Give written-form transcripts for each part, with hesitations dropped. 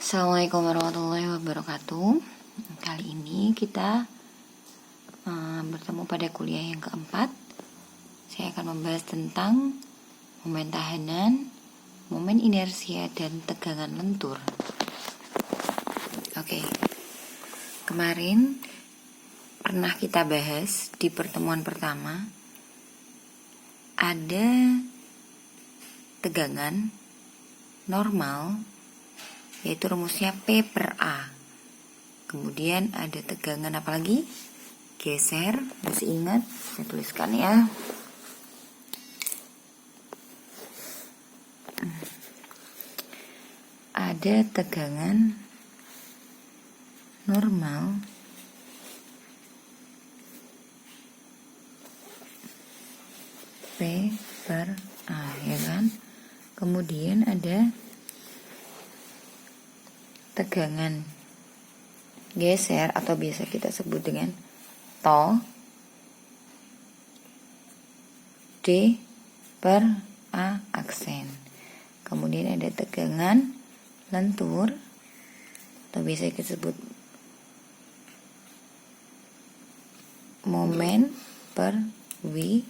Assalamualaikum warahmatullahi wabarakatuh. Kali ini kita bertemu pada kuliah yang keempat. Saya akan membahas tentang momen tahanan, momen inersia, dan tegangan lentur. Oke, kemarin pernah kita bahas di pertemuan pertama ada tegangan normal, yaitu rumusnya P per A. Kemudian ada tegangan apa lagi? Geser, masih ingat? Saya tuliskan ya. Ada tegangan normal P per A, ya kan? Kemudian ada tegangan geser atau biasa kita sebut dengan to D per A aksen. Kemudian ada tegangan lentur atau biasa kita sebut momen per W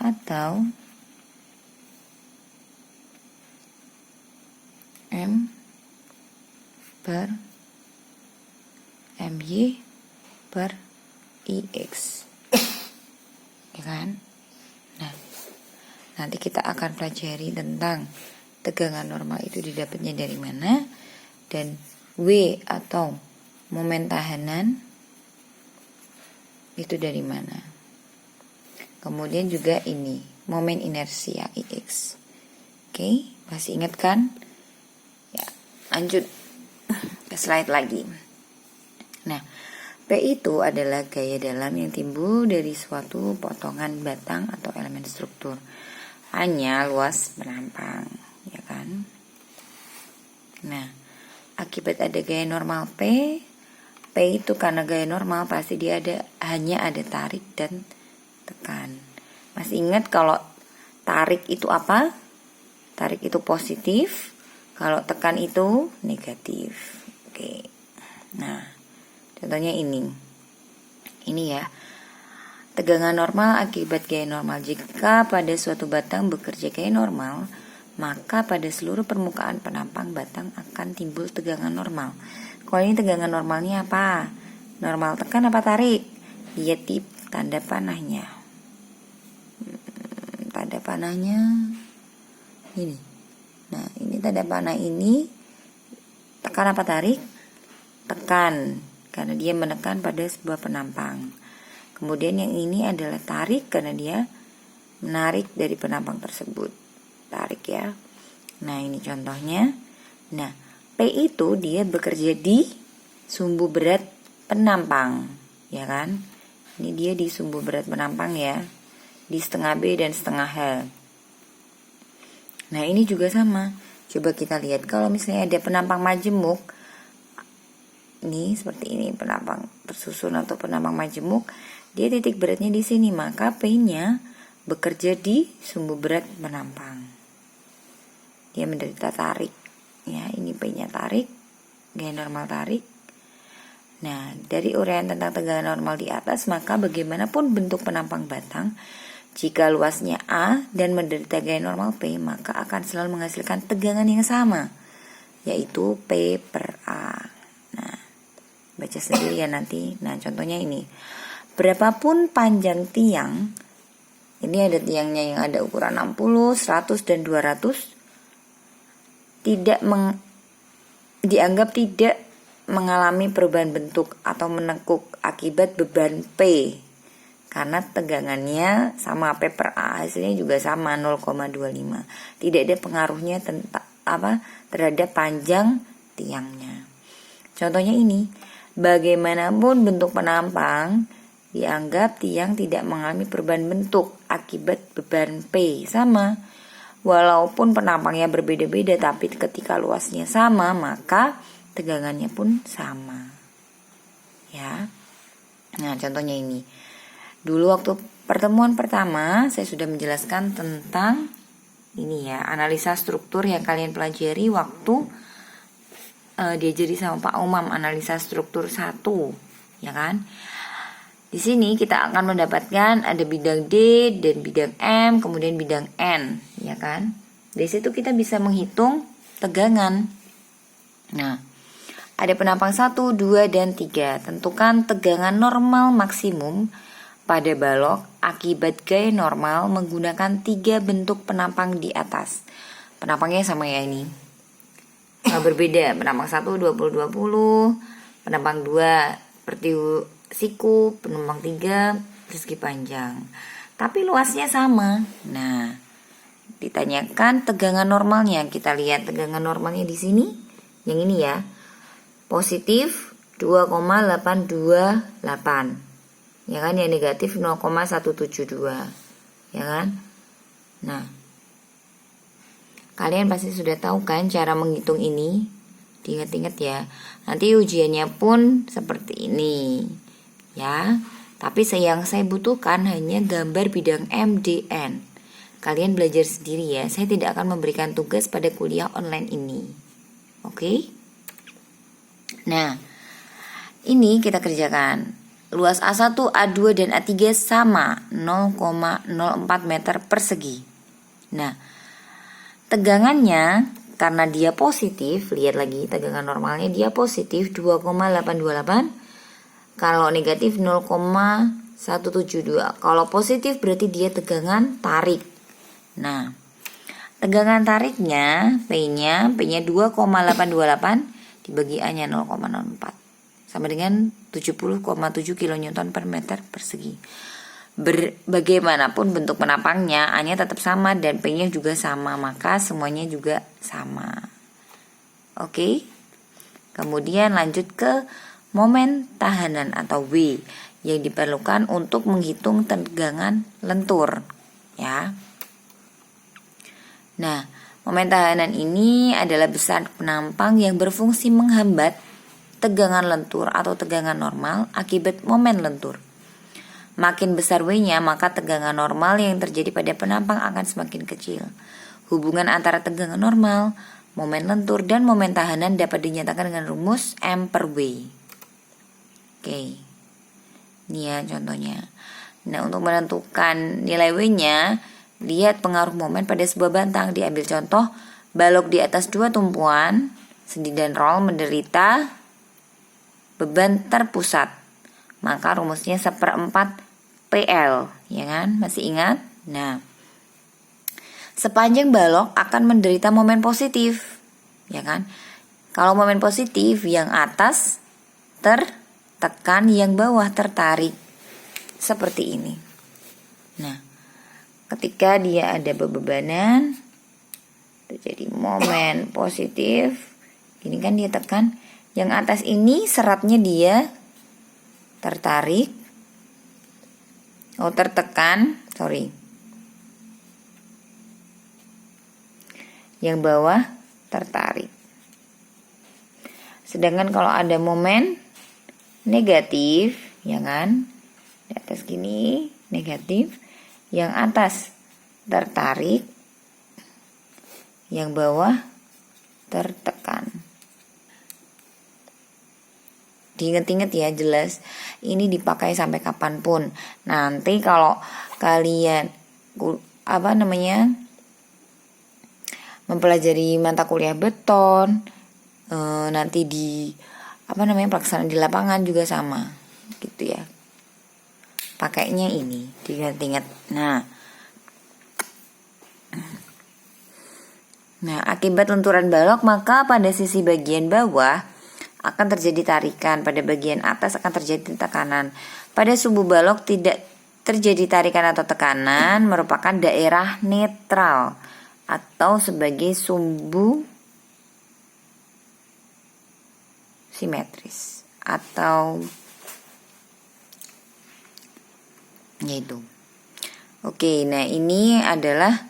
atau M per MY per IX, ya kan? Nah, nanti kita akan pelajari tentang tegangan normal itu didapatnya dari mana, dan W atau momen tahanan itu dari mana. Kemudian juga ini momen inersia IX. Oke, masih ingat kan? Ya, lanjut ke slide lagi. Nah, P itu adalah gaya dalam yang timbul dari suatu potongan batang atau elemen struktur. Hanya luas menampang, ya kan? Nah, akibat ada gaya normal P itu karena gaya normal pasti dia hanya ada tarik dan tekan. Masih ingat kalau tarik itu apa? Tarik itu positif, kalau tekan itu negatif. Oke. Nah, contohnya ini ya, tegangan normal akibat gaya normal. Jika pada suatu batang bekerja gaya normal, maka pada seluruh permukaan penampang batang akan timbul tegangan normal. Kalau ini tegangan normalnya apa? Normal tekan apa tarik? Lihat di tanda panahnya. Tanda panahnya ini. Nah, ini tanda panah ini tekan apa tarik? Tekan, karena dia menekan pada sebuah penampang. Kemudian yang ini adalah tarik karena dia menarik dari penampang tersebut. Tarik ya. Nah, ini contohnya. Nah, P itu dia bekerja di sumbu berat penampang, ya kan? Ini dia di sumbu berat penampang ya. Di setengah B dan setengah H. Nah, ini juga sama. Coba kita lihat kalau misalnya ada penampang majemuk. Ini seperti ini, penampang tersusun atau penampang majemuk, dia titik beratnya di sini, maka P-nya bekerja di sumbu berat penampang. Dia menderita tarik. Ya, ini P-nya tarik, gaya normal tarik. Nah, dari uraian tentang tegangan normal di atas, maka bagaimanapun bentuk penampang batang, jika luasnya A dan menderita gaya normal P, maka akan selalu menghasilkan tegangan yang sama, yaitu P per A. Nah, baca sendiri ya nanti. Nah, contohnya ini. Berapapun panjang tiang, ini ada tiangnya yang ada ukuran 60, 100, dan 200, dianggap tidak mengalami perubahan bentuk atau menekuk akibat beban P. Karena tegangannya sama, P per A hasilnya juga sama 0,25. Tidak ada pengaruhnya terhadap panjang tiangnya. Contohnya ini, bagaimanapun bentuk penampang, dianggap tiang tidak mengalami perubahan bentuk akibat beban P. Sama, walaupun penampangnya berbeda-beda, tapi ketika luasnya sama, maka tegangannya pun sama. Ya. Nah, contohnya ini. Dulu waktu pertemuan pertama saya sudah menjelaskan tentang ini ya, analisa struktur yang kalian pelajari waktu diajari sama Pak Umam analisa struktur 1, ya kan? Di sini kita akan mendapatkan ada bidang D dan bidang M, kemudian bidang N, ya kan? Dari situ kita bisa menghitung tegangan. Nah, ada penampang 1, 2, dan 3. Tentukan tegangan normal maksimum pada balok akibat gaya normal menggunakan 3 bentuk penampang di atas. Penampangnya sama ya ini. Berbeda. Penampang 1 20-20, penampang 2 seperti siku, penampang 3 persegi panjang. Tapi luasnya sama. Nah, ditanyakan tegangan normalnya. Kita lihat tegangan normalnya di sini. Yang ini ya. Positif 2,828. Ya kan, yang negatif 0,172. Ya kan? Nah, kalian pasti sudah tahu kan cara menghitung ini. Diingat-ingat ya. Nanti ujiannya pun seperti ini. Ya. Tapi yang saya butuhkan hanya gambar bidang MDN. Kalian belajar sendiri ya. Saya tidak akan memberikan tugas pada kuliah online ini. Oke? Nah, ini kita kerjakan. Luas A1, A2, dan A3 sama 0,04 meter persegi. Nah, tegangannya karena dia positif, lihat lagi tegangan normalnya dia positif 2,828. Kalau negatif 0,172. Kalau positif berarti dia tegangan tarik. Nah, tegangan tariknya P-nya 2,828 dibagi A-nya 0,04. Sama dengan 70,7 kN per meter persegi. Bagaimanapun bentuk penampangnya, A-nya tetap sama dan P-nya juga sama, maka semuanya juga sama. Oke. Kemudian lanjut ke momen tahanan atau W yang diperlukan untuk menghitung tegangan lentur, ya. Nah, momen tahanan ini adalah besar penampang yang berfungsi menghambat tegangan lentur atau tegangan normal akibat momen lentur. Makin besar W-nya, maka tegangan normal yang terjadi pada penampang akan semakin kecil. Hubungan antara tegangan normal, momen lentur, dan momen tahanan dapat dinyatakan dengan rumus M per W. Oke. Ini ya contohnya. Nah, untuk menentukan nilai W-nya, lihat pengaruh momen pada sebuah bantang. Diambil contoh, balok di atas 2 tumpuan, sendi dan rol menderita beban terpusat, maka rumusnya 1/4 PL, ya kan? Masih ingat? Nah, sepanjang balok akan menderita momen positif, ya kan? Kalau momen positif, yang atas tertekan, yang bawah tertarik, seperti ini. Nah, ketika dia ada bebanan, terjadi momen positif, ini kan dia tekan. Yang atas ini seratnya dia tertarik, tertekan, Yang bawah tertarik. Sedangkan kalau ada momen negatif, ya kan, di atas gini negatif, yang atas tertarik, yang bawah tertekan. Diingat-ingat ya, jelas ini dipakai sampai kapanpun. Nanti kalau kalian mempelajari mata kuliah beton, nanti di pelaksanaan di lapangan juga sama gitu ya. Pakainya ini, diingat-ingat. Nah, akibat lenturan balok, maka pada sisi bagian bawah akan terjadi tarikan, pada bagian atas akan terjadi tekanan. Pada sumbu balok tidak terjadi tarikan atau tekanan, merupakan daerah netral atau sebagai sumbu simetris atau yaitu. Oke, nah ini adalah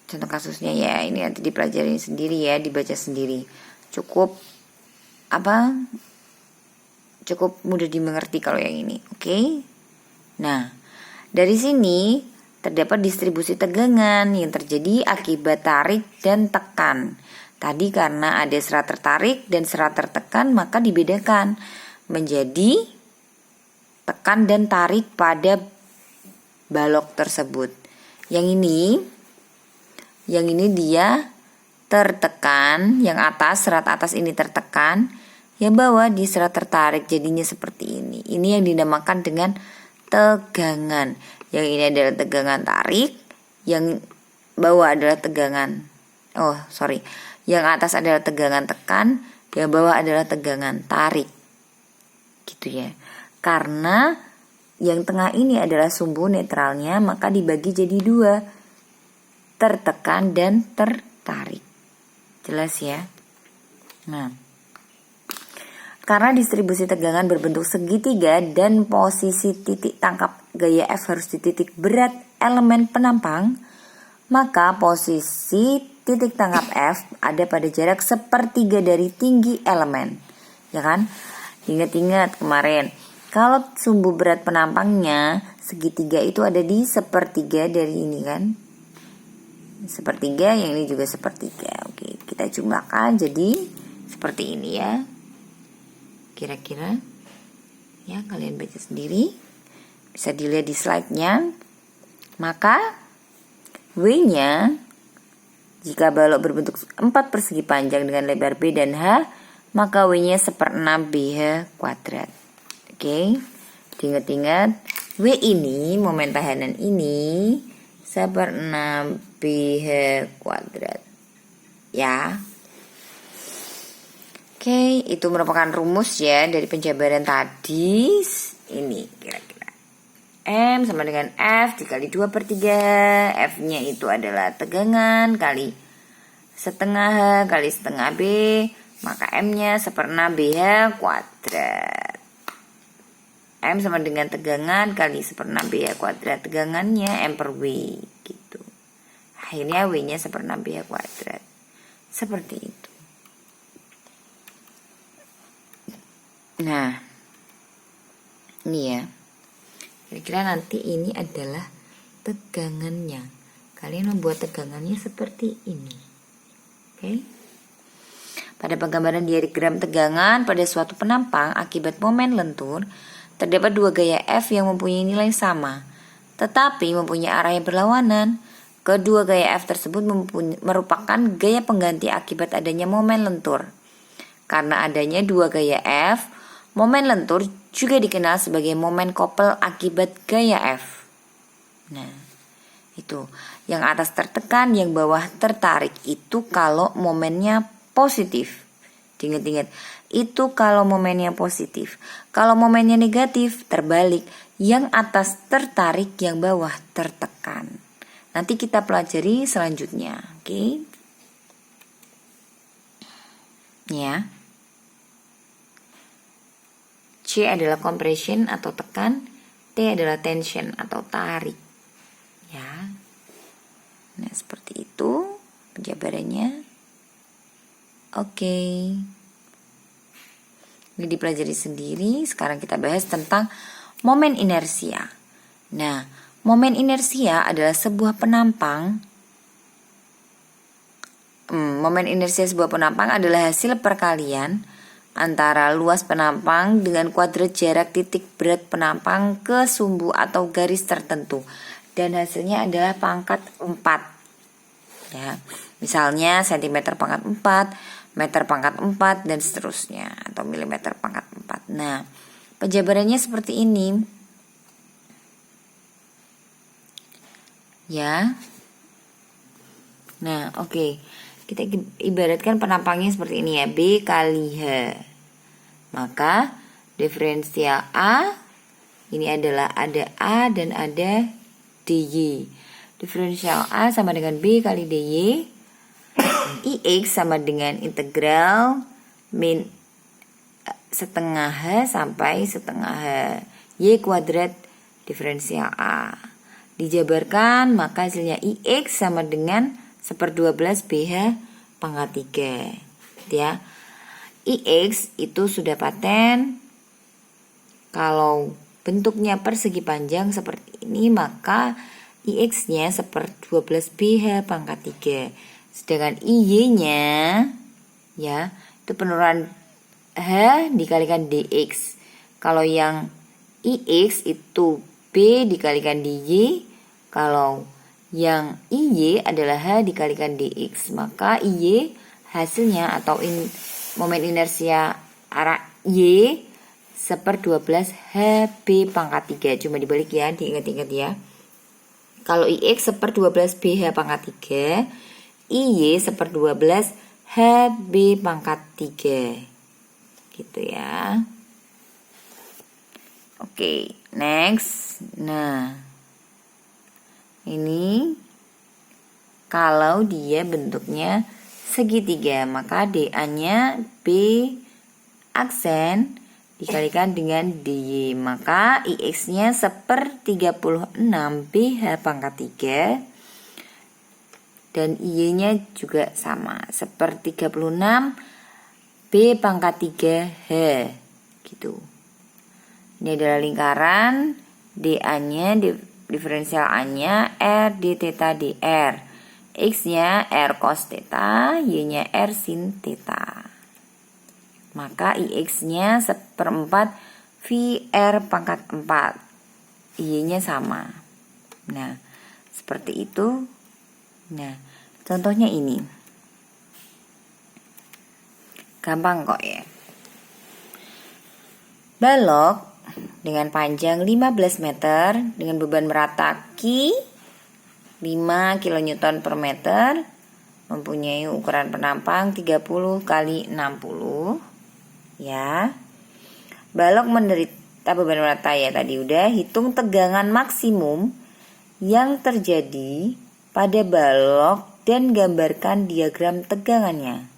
contoh kasusnya ya. Ini nanti dipelajari sendiri ya, dibaca sendiri. Cukup mudah dimengerti kalau yang ini. Oke. Nah, dari sini terdapat distribusi tegangan yang terjadi akibat tarik dan tekan. Tadi karena ada serat tertarik dan serat tertekan, maka dibedakan menjadi tekan dan tarik pada balok tersebut. Yang ini dia tertekan, yang atas, serat atas ini tertekan, yang bawah di serat tertarik, jadinya seperti ini. Ini yang dinamakan dengan tegangan. Yang ini adalah tegangan tarik, yang bawah adalah tegangan, yang atas adalah tegangan tekan, yang bawah adalah tegangan tarik. Gitu ya. Karena yang tengah ini adalah sumbu netralnya, maka dibagi jadi 2, tertekan dan tertarik. Jelas ya? Nah, karena distribusi tegangan berbentuk segitiga dan posisi titik tangkap gaya F harus di titik berat elemen penampang, maka posisi titik tangkap F ada pada jarak 1/3 dari tinggi elemen. Ya kan? Ingat-ingat kemarin, kalau sumbu berat penampangnya segitiga itu ada di 1/3 dari ini kan? 1/3, yang ini juga 1/3. Oke, kita jumlahkan jadi seperti ini ya. Kira-kira ya, kalian baca sendiri, bisa dilihat di slide-nya. Maka W-nya, jika balok berbentuk 4 persegi panjang dengan lebar B dan H, maka W-nya 1/6 BH kuadrat. Oke, ingat-ingat, W ini, momen tahanan ini 1/6 BH kuadrat ya. Oke, itu merupakan rumus ya dari penjabaran tadi. Ini kira-kira M sama dengan F dikali 2/3. F-nya itu adalah tegangan kali setengah H kali setengah B, maka M-nya 1/6 BH kuadrat. M sama dengan tegangan kali 1/6 BH kuadrat. Tegangannya M per W gitu. Akhirnya W-nya 1/6 BH kuadrat. Seperti itu. Nah, ini ya. Kira-kira nanti ini adalah tegangannya. Kalian membuat tegangannya seperti ini. Oke. Pada penggambaran diagram tegangan pada suatu penampang akibat momen lentur, terdapat 2 gaya F yang mempunyai nilai sama, tetapi mempunyai arah yang berlawanan. Kedua gaya F tersebut merupakan gaya pengganti akibat adanya momen lentur. Karena adanya 2 gaya F, momen lentur juga dikenal sebagai momen koppel akibat gaya F. Nah, itu. Yang atas tertekan, yang bawah tertarik. Itu kalau momennya positif. Ingat-ingat, itu kalau momennya positif. Kalau momennya negatif, terbalik. Yang atas tertarik, yang bawah tertekan. Nanti kita pelajari selanjutnya. Oke? Ya. C adalah compression atau tekan, T adalah tension atau tarik. Ya. Nah, seperti itu penjabarannya. Oke. Ini dipelajari sendiri. Sekarang kita bahas tentang momen inersia. Nah, momen inersia adalah sebuah penampang. Momen inersia sebuah penampang adalah hasil perkalian antara luas penampang dengan kuadrat jarak titik berat penampang ke sumbu atau garis tertentu, dan hasilnya adalah pangkat 4 ya. Misalnya cm pangkat 4, meter pangkat 4, dan seterusnya, atau milimeter pangkat 4. Nah, penjabarannya seperti ini ya. Nah, oke. Kita ibaratkan penampangnya seperti ini ya, B kali H. Maka diferensial A ini adalah ada A dan ada DY. Diferensial A sama dengan B kali DY. IX sama dengan integral min setengah H sampai setengah H Y kuadrat diferensial A. Dijabarkan, maka hasilnya IX sama dengan 1/12 BH pangkat 3 ya. IX itu sudah paten. Kalau bentuknya persegi panjang seperti ini, maka IX nya 1/12 BH pangkat 3. Sedangkan IY-nya ya, itu penurunan H dikalikan DX. Kalau yang IX itu B dikalikan DY. Kalau yang IY adalah H dikalikan DX. Maka IY hasilnya atau momen inersia arah Y 1/12 HB pangkat 3. Cuma dibalik ya, diingat-ingat ya. Kalau IX 1/12 BH pangkat 3, IY 1/12 HB pangkat 3. Gitu ya. Oke, next. Nah, ini kalau dia bentuknya segitiga, maka DA-nya B aksen dikalikan dengan DY, maka IX-nya 1/36 BH pangkat 3 dan IY-nya juga sama 1/36 B pangkat 3 H gitu. Ini adalah lingkaran, DA-nya diferensial A-nya R d theta dr, X-nya R cos theta, Y-nya R sin theta. Maka IX-nya 1/4 VR pangkat 4, Y-nya sama. Nah, seperti itu. Nah, contohnya ini gampang kok ya. Balok dengan panjang 15 meter dengan beban merata Q 5 kN per meter, mempunyai ukuran penampang 30 kali 60 ya. Balok menderita beban merata ya, tadi udah. Hitung tegangan maksimum yang terjadi pada balok dan gambarkan diagram tegangannya.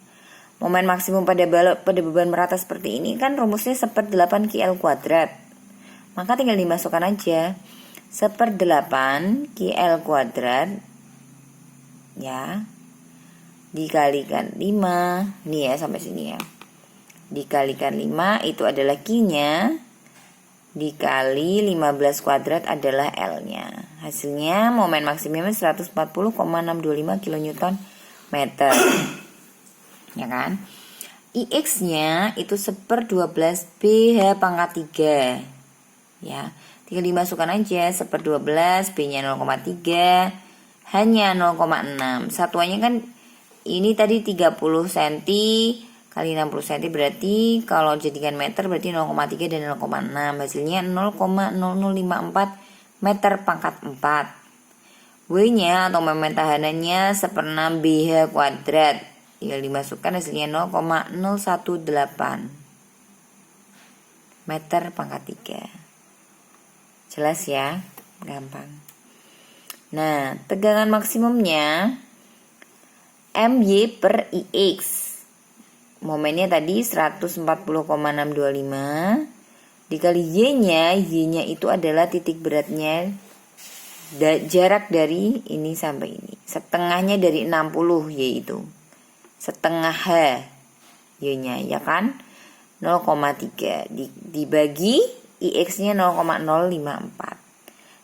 Momen maksimum pada balok pada beban merata seperti ini kan rumusnya 1/8 KL kuadrat. Maka tinggal dimasukkan aja 1/8 KL kuadrat ya, dikalikan 5. Nih ya, sampai sini ya. Dikalikan 5 itu adalah Q-nya, dikali 15 kuadrat adalah L-nya. Hasilnya momen maksimumnya 140,625 kN meter. Ya kan? IX-nya itu 1/12 BH pangkat 3. Ya, tinggal dimasukkan aja 1/12, B-nya 0,3, H-nya 0,6. Satuannya kan ini tadi 30 cm kali 60 cm, berarti kalau jadikan meter berarti 0,3 dan 0,6. Hasilnya 0,0054 meter pangkat 4. W-nya atau momen tahanannya 1/6 BH kuadrat. Tinggal dimasukkan hasilnya 0,018 meter pangkat 3. Jelas ya, gampang. Nah, tegangan maksimumnya MY per IX. Momennya tadi 140,625 dikali Y-nya. Y-nya itu adalah titik beratnya, jarak dari ini sampai ini. Setengahnya dari 60 Y itu. Setengah H Y-nya ya kan, 0,3 dibagi IX-nya 0,054.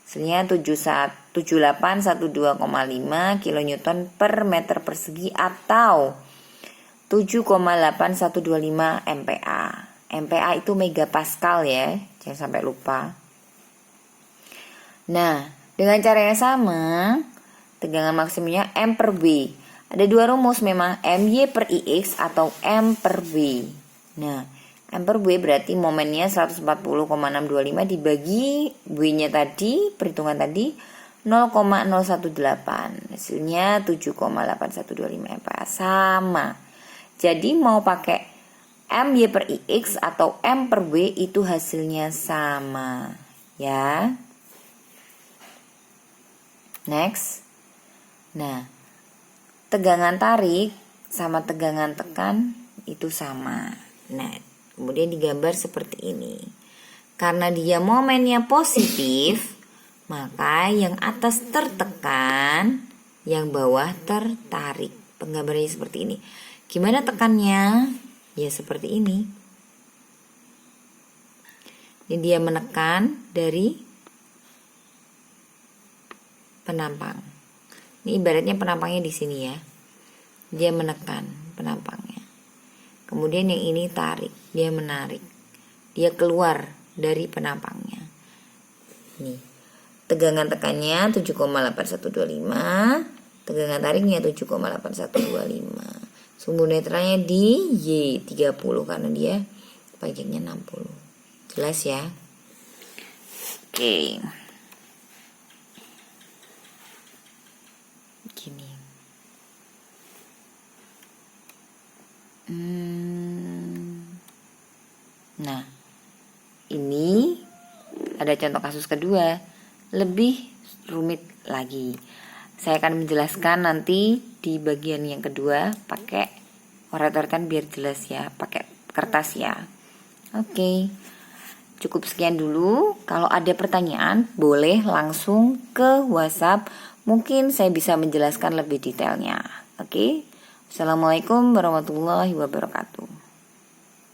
Hasilnya 7812,5 kN per meter persegi atau 7,8125 MPa. MPa itu megapascal ya, jangan sampai lupa. Nah, dengan cara yang sama, tegangan maksimumnya M per V. Ada dua rumus memang, MY per IX atau M per V. Nah, M per V berarti momennya 140,625 dibagi V-nya tadi, perhitungan tadi 0,018. Hasilnya 7,8125 MPa. Sama. Jadi mau pakai MY per IX atau M per V itu hasilnya sama. Ya. Next. Nah, tegangan tarik sama tegangan tekan itu sama. Nah, kemudian digambar seperti ini. Karena dia momennya positif, maka yang atas tertekan, yang bawah tertarik. Penggambarannya seperti ini. Gimana tekannya? Ya seperti ini. Ini dia menekan dari penampang. Ini ibaratnya penampangnya di sini ya. dia menekan penampangnya. Kemudian yang ini tarik, dia menarik, dia keluar dari penampangnya. Nih, tegangan tekannya 7,8125, tegangan tariknya 7,8125. Sumbu netralnya di Y30 karena dia pajaknya 60. Jelas ya? Oke. Gini. Nah, ini ada contoh kasus kedua, lebih rumit lagi. Saya akan menjelaskan nanti di bagian yang kedua pakai coret-coretan biar jelas ya, pakai kertas ya. Oke. Cukup sekian dulu. Kalau ada pertanyaan boleh langsung ke WhatsApp. Mungkin saya bisa menjelaskan lebih detailnya. Oke. Assalamualaikum warahmatullahi wabarakatuh.